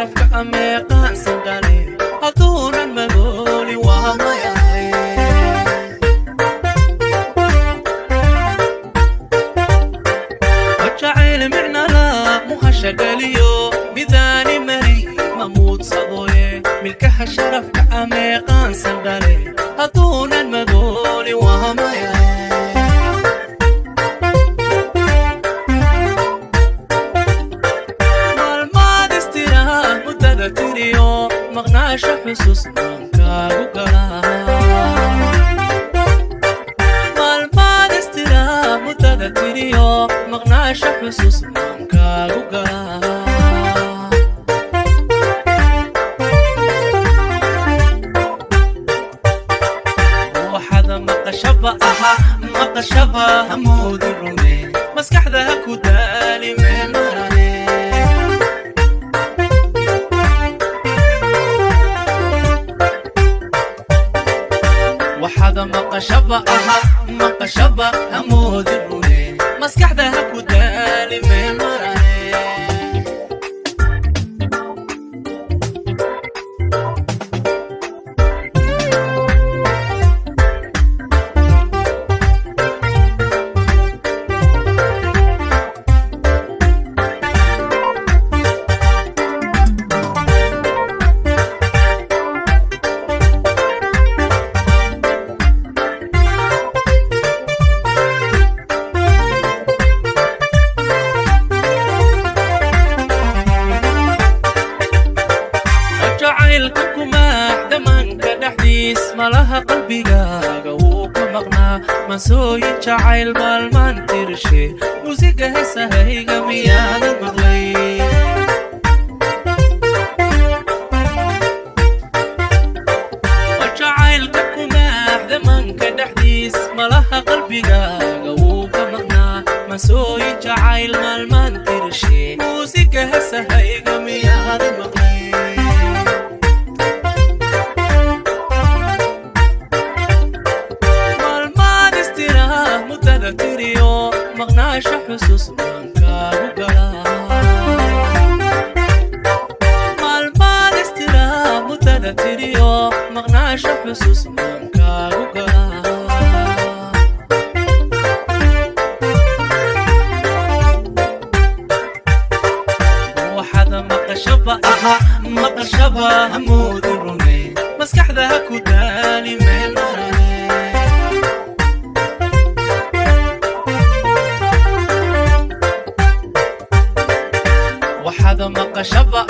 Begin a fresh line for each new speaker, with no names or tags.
sharafka ameeqaansan dhale hadduunan magooli waa mayahay wajacayl micnala muhashagaliyo midaani mari mamuudsadoye milkaha sharafka ameeqaansan dhale hadduunan magooli waa mayahay مغناش حسوس مانكاغو غلا مالماد استرا متذكريو مغناش حسوس مانكاغو غلا وحدا مقشبه همود الرومي مسكح ذاك ودالي من مراني وحدا مقشبه همود الرومي مسكح ذاك ودالي من مراني malaha qalbigaaga wuu ka maqnaa masooyin jacayl maalmaan tirshe muusiga heesahayga miyaadan maqlay jacaylka ku maaxda manka dhexdiis malaha qalbigaaga wuu ka maqnaa masooyin jacayl maalmaan tirshe muusiga heesahayga miyaadan maqlay مغناش حسوس مانكاغو غلا مالمال استرا متذكريو مغناش حسوس مانكاغو غلا وحدا مقشبه همود الرومي مسكح ذاك ودالي من مراني وحدا مقشبه